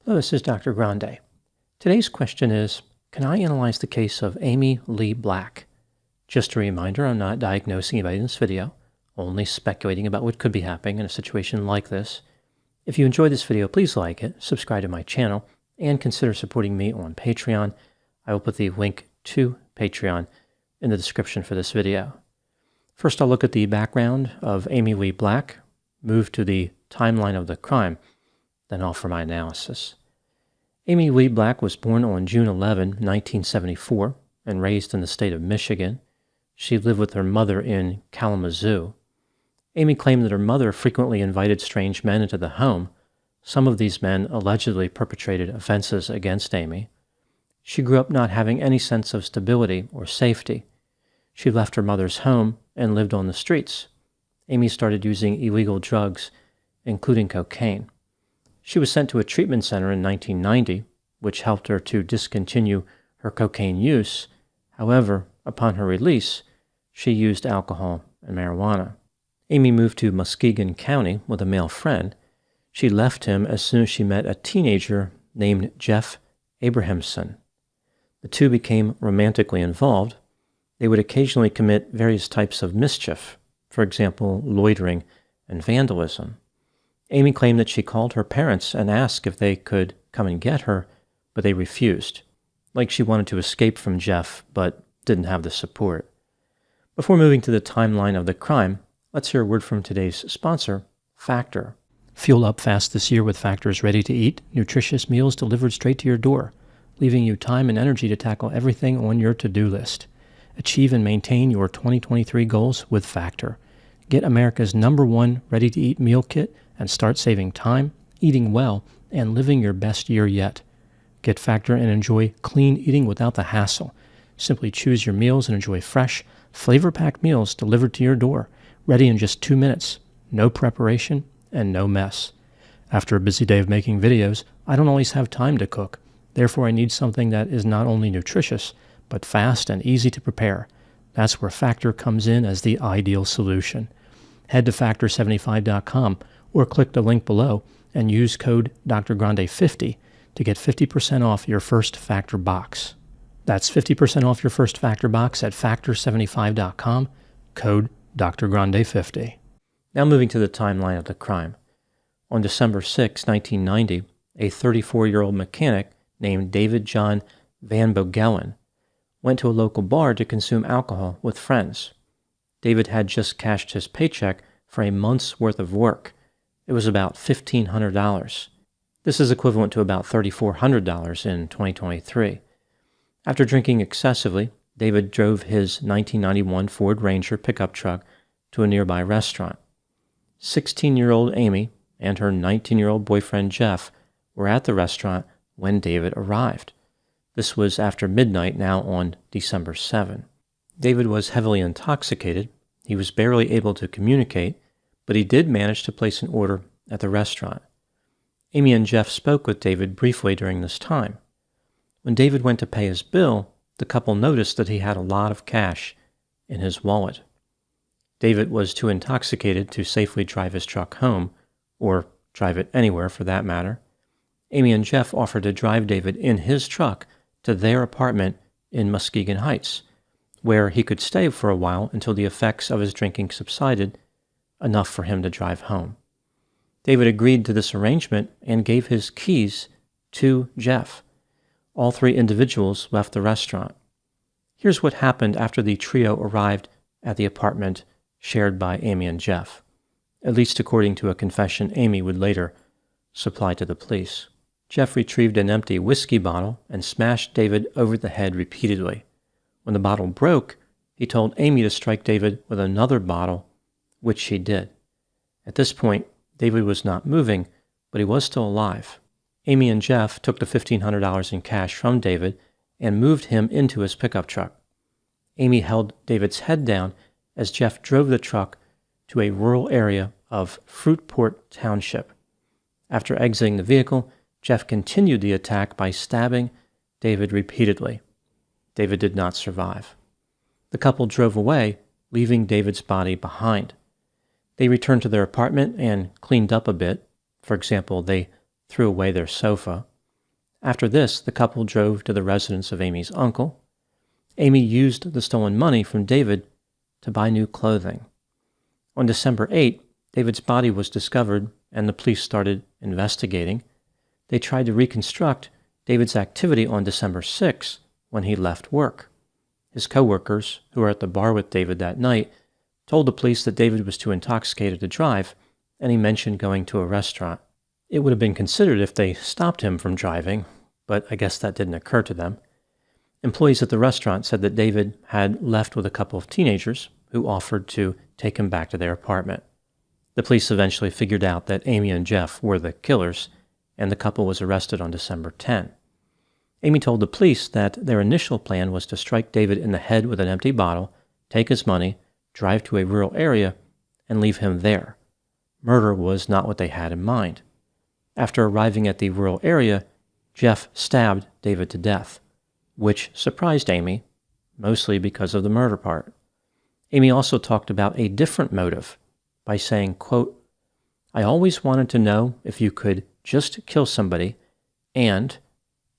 Hello, this is Dr. Grande. Today's question is, can I analyze the case of Amy Lee Black? Just a reminder, I'm not diagnosing anybody in this video, only speculating about what could be happening in a situation like this. If you enjoyed this video, please like it, subscribe to my channel, and consider supporting me on Patreon. I will put the link to Patreon in the description for this video. First, I'll look at the background of Amy Lee Black, move to the timeline of the crime, then offer my analysis. Amy Lee Black was born on June 11, 1974, and raised in the state of Michigan. She lived with her mother in Kalamazoo. Amy claimed that her mother frequently invited strange men into the home. Some of these men allegedly perpetrated offenses against Amy. She grew up not having any sense of stability or safety. She left her mother's home and lived on the streets. Amy started using illegal drugs, including cocaine. She was sent to a treatment center in 1990, which helped her to discontinue her cocaine use. However, upon her release, she used alcohol and marijuana. Amy moved to Muskegon County with a male friend. She left him as soon as she met a teenager named Jeff Abrahamson. The two became romantically involved. They would occasionally commit various types of mischief, for example, loitering and vandalism. Amy claimed that she called her parents and asked if they could come and get her, but they refused, like she wanted to escape from Jeff, but didn't have the support. Before moving to the timeline of the crime, let's hear a word from today's sponsor, Factor. Fuel up fast this year with Factor's ready-to-eat, nutritious meals delivered straight to your door, leaving you time and energy to tackle everything on your to-do list. Achieve and maintain your 2023 goals with Factor. Get America's #1 ready-to-eat meal kit and start saving time, eating well, and living your best year yet. Get Factor and enjoy clean eating without the hassle. Simply choose your meals and enjoy fresh, flavor-packed meals delivered to your door, ready in just 2 minutes. No preparation and no mess. After a busy day of making videos, I don't always have time to cook. Therefore, I need something that is not only nutritious, but fast and easy to prepare. That's where Factor comes in as the ideal solution. Head to Factor75.com or click the link below and use code DrGrande50 to get 50% off your first Factor box. That's 50% off your first Factor box at Factor75.com, code DrGrande50. Now moving to the timeline of the crime. On December 6, 1990, a 34-year-old mechanic named David John Van Bogelen went to a local bar to consume alcohol with friends. David had just cashed his paycheck for a month's worth of work. It was about $1,500. This is equivalent to about $3,400 in 2023. After drinking excessively, David drove his 1991 Ford Ranger pickup truck to a nearby restaurant. 16-year-old Amy and her 19-year-old boyfriend Jeff were at the restaurant when David arrived. This was after midnight now on December 7. David was heavily intoxicated. He was barely able to communicate, but he did manage to place an order at the restaurant. Amy and Jeff spoke with David briefly during this time. When David went to pay his bill, the couple noticed that he had a lot of cash in his wallet. David was too intoxicated to safely drive his truck home, or drive it anywhere for that matter. Amy and Jeff offered to drive David in his truck to their apartment in Muskegon Heights, where he could stay for a while until the effects of his drinking subsided, enough for him to drive home. David agreed to this arrangement and gave his keys to Jeff. All three individuals left the restaurant. Here's what happened after the trio arrived at the apartment shared by Amy and Jeff, at least according to a confession Amy would later supply to the police. Jeff retrieved an empty whiskey bottle and smashed David over the head repeatedly. When the bottle broke, he told Amy to strike David with another bottle, which she did. At this point, David was not moving, but he was still alive. Amy and Jeff took the $1,500 in cash from David and moved him into his pickup truck. Amy held David's head down as Jeff drove the truck to a rural area of Fruitport Township. After exiting the vehicle, Jeff continued the attack by stabbing David repeatedly. David did not survive. The couple drove away, leaving David's body behind. They returned to their apartment and cleaned up a bit. For example, they threw away their sofa. After this, the couple drove to the residence of Amy's uncle. Amy used the stolen money from David to buy new clothing. On December 8, David's body was discovered and the police started investigating. They tried to reconstruct David's activity on December 6 when he left work. His co-workers, who were at the bar with David that night, told the police that David was too intoxicated to drive, and he mentioned going to a restaurant. It would have been considered if they stopped him from driving, but I guess that didn't occur to them. Employees at the restaurant said that David had left with a couple of teenagers who offered to take him back to their apartment. The police eventually figured out that Amy and Jeff were the killers, and the couple was arrested on December 10. Amy told the police that their initial plan was to strike David in the head with an empty bottle, take his money, drive to a rural area, and leave him there. Murder was not what they had in mind. After arriving at the rural area, Jeff stabbed David to death, which surprised Amy, mostly because of the murder part. Amy also talked about a different motive by saying, quote, "I always wanted to know if you could just kill somebody and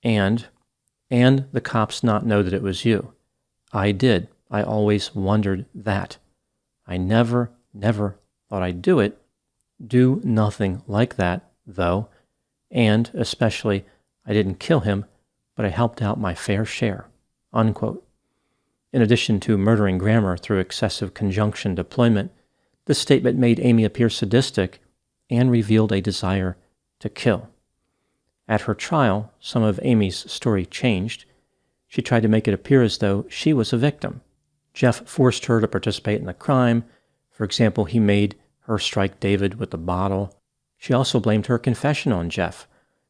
the cops not know that it was you. I did. I always wondered that. I never thought I'd do it. Do nothing like that, though. And especially, I didn't kill him, but I helped out my fair share." Unquote. In addition to murdering Grammer through excessive conjunction deployment, this statement made Amy appear sadistic and revealed a desire to kill. At her trial, some of Amy's story changed. She tried to make it appear as though she was a victim. Jeff forced her to participate in the crime. For example, he made her strike David with the bottle. She also blamed her confession on Jeff,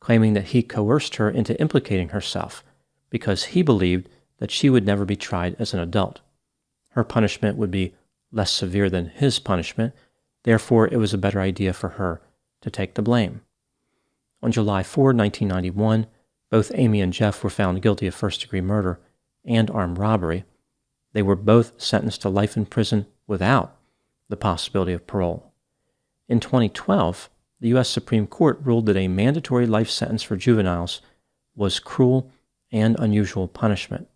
claiming that he coerced her into implicating herself because he believed that she would never be tried as an adult. Her punishment would be less severe than his punishment, therefore it was a better idea for her to take the blame. On July 4, 1991, both Amy and Jeff were found guilty of first-degree murder and armed robbery. They were both sentenced to life in prison without the possibility of parole. In 2012, the U.S. Supreme Court ruled that a mandatory life sentence for juveniles was cruel and unusual punishment.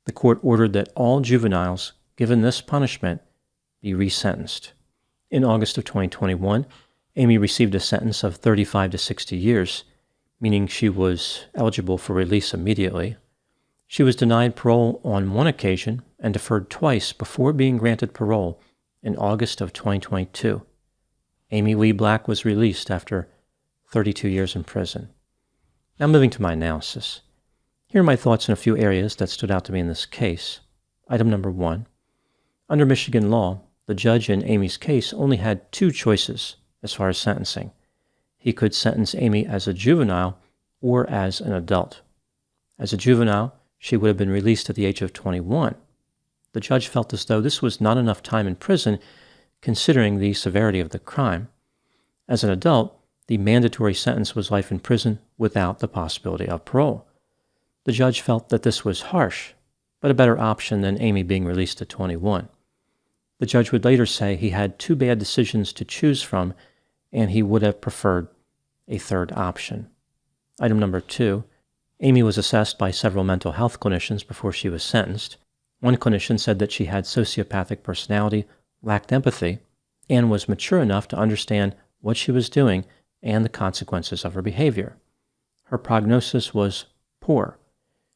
The court ordered that all juveniles given this punishment be resentenced. In August of 2021, Amy received a sentence of 35 to 60 years, meaning she was eligible for release immediately. She was denied parole on one occasion and deferred twice before being granted parole in August of 2022. Amy Lee Black was released after 32 years in prison. Now moving to my analysis. Here are my thoughts in a few areas that stood out to me in this case. Item number 1. Under Michigan law, the judge in Amy's case only had two choices as far as sentencing. He could sentence Amy as a juvenile or as an adult. As a juvenile, she would have been released at the age of 21. The judge felt as though this was not enough time in prison considering the severity of the crime. As an adult, the mandatory sentence was life in prison without the possibility of parole. The judge felt that this was harsh, but a better option than Amy being released at 21. The judge would later say he had two bad decisions to choose from, and he would have preferred a third option. Item number 2. Amy was assessed by several mental health clinicians before she was sentenced. One clinician said that she had sociopathic personality, lacked empathy, and was mature enough to understand what she was doing and the consequences of her behavior. Her prognosis was poor.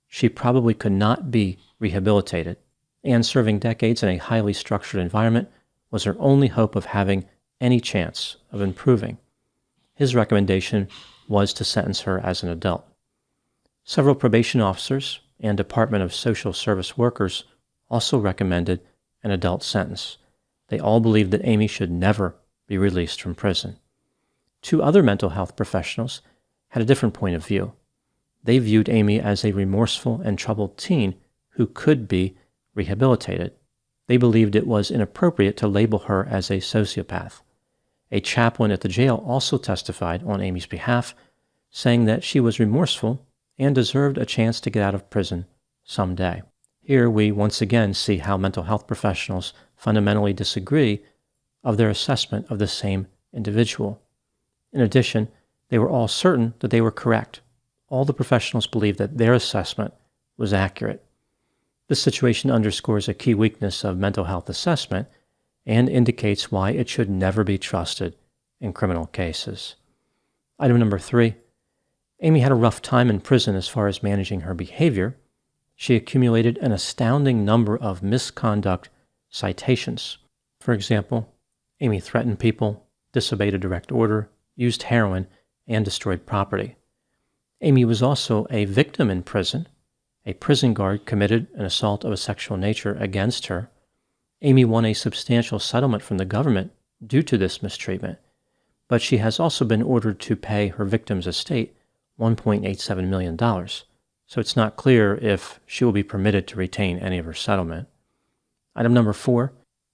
She probably could not be rehabilitated, and serving decades in a highly structured environment was her only hope of having any chance of improving. His recommendation was to sentence her as an adult. Several probation officers and Department of Social Service workers also recommended an adult sentence. They all believed that Amy should never be released from prison. Two other mental health professionals had a different point of view. They viewed Amy as a remorseful and troubled teen who could be rehabilitated. They believed it was inappropriate to label her as a sociopath. A chaplain at the jail also testified on Amy's behalf, saying that she was remorseful and deserved a chance to get out of prison someday. Here we once again see how mental health professionals fundamentally disagree of their assessment of the same individual. In addition, they were all certain that they were correct, all the professionals believed that their assessment was accurate. This situation underscores a key weakness of mental health assessment and indicates why it should never be trusted in criminal cases. Item number 3, Amy had a rough time in prison as far as managing her behavior. She accumulated an astounding number of misconduct citations. For example, Amy threatened people, disobeyed a direct order, used heroin, and destroyed property. Amy was also a victim in prison. A prison guard committed an assault of a sexual nature against her. Amy won a substantial settlement from the government due to this mistreatment, but she has also been ordered to pay her victim's estate $1.87 million, so it's not clear if she will be permitted to retain any of her settlement. Item number 4,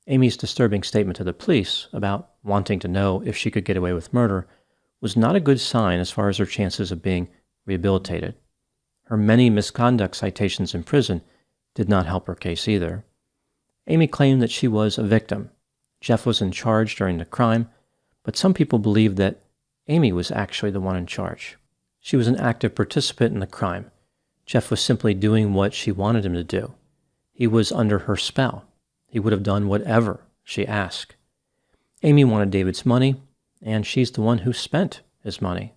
Amy's disturbing statement to the police about wanting to know if she could get away with murder was not a good sign as far as her chances of being rehabilitated. Her many misconduct citations in prison did not help her case either. Amy claimed that she was a victim. Jeff was in charge during the crime, but some people believe that Amy was actually the one in charge. She was an active participant in the crime. Jeff was simply doing what she wanted him to do. He was under her spell. He would have done whatever she asked. Amy wanted David's money, and she's the one who spent his money.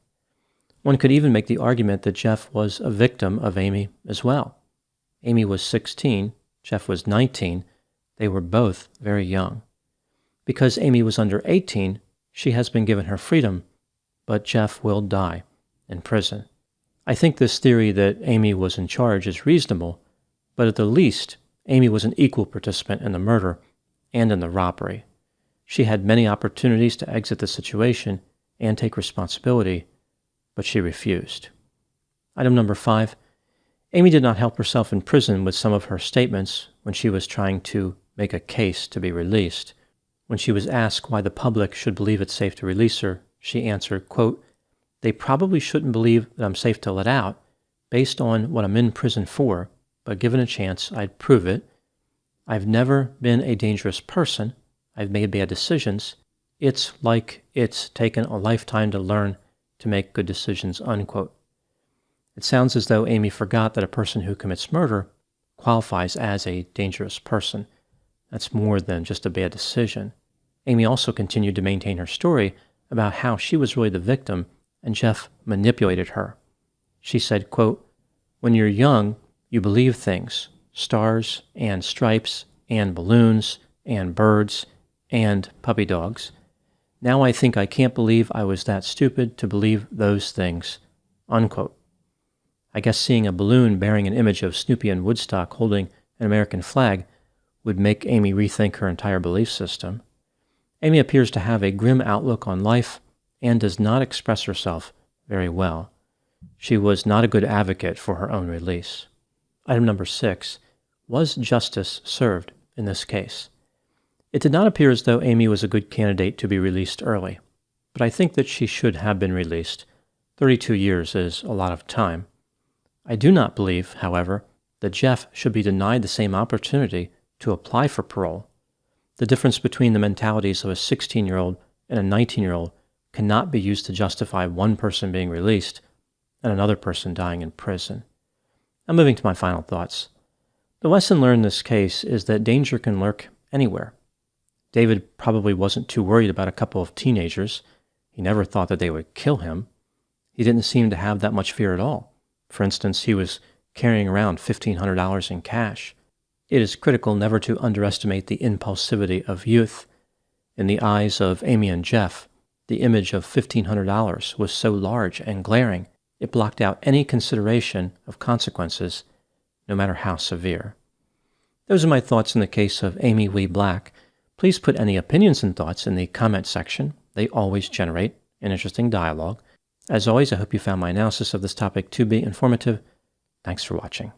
One could even make the argument that Jeff was a victim of Amy as well. Amy was 16, Jeff was 19. They were both very young. Because Amy was under 18, she has been given her freedom, but Jeff will die in prison. I think this theory that Amy was in charge is reasonable, but at the least, Amy was an equal participant in the murder and in the robbery. She had many opportunities to exit the situation and take responsibility, but she refused. Item number 5, Amy did not help herself in prison with some of her statements when she was trying to make a case to be released. When she was asked why the public should believe it's safe to release her, she answered, quote, "They probably shouldn't believe that I'm safe to let out based on what I'm in prison for, but given a chance, I'd prove it. I've never been a dangerous person. I've made bad decisions. It's like it's taken a lifetime to learn to make good decisions," unquote. It sounds as though Amy forgot that a person who commits murder qualifies as a dangerous person. That's more than just a bad decision. Amy also continued to maintain her story about how she was really the victim and Jeff manipulated her. She said, quote, "When you're young, you believe things, stars and stripes and balloons and birds and puppy dogs. Now I think I can't believe I was that stupid to believe those things," unquote. I guess seeing a balloon bearing an image of Snoopy and Woodstock holding an American flag would make Amy rethink her entire belief system. Amy appears to have a grim outlook on life and does not express herself very well. She was not a good advocate for her own release. Item number 6, was justice served in this case? It did not appear as though Amy was a good candidate to be released early, but I think that she should have been released. 32 years is a lot of time. I do not believe, however, that Jeff should be denied the same opportunity to apply for parole. The difference between the mentalities of a 16-year-old and a 19-year-old cannot be used to justify one person being released and another person dying in prison. I'm moving to my final thoughts. The lesson learned in this case is that danger can lurk anywhere. David probably wasn't too worried about a couple of teenagers. He never thought that they would kill him. He didn't seem to have that much fear at all. For instance, he was carrying around $1,500 in cash. It is critical never to underestimate the impulsivity of youth. In the eyes of Amy and Jeff, the image of $1,500 was so large and glaring, it blocked out any consideration of consequences, no matter how severe. Those are my thoughts in the case of Amy Lee Black. Please put any opinions and thoughts in the comment section. They always generate an interesting dialogue. As always, I hope you found my analysis of this topic to be informative. Thanks for watching.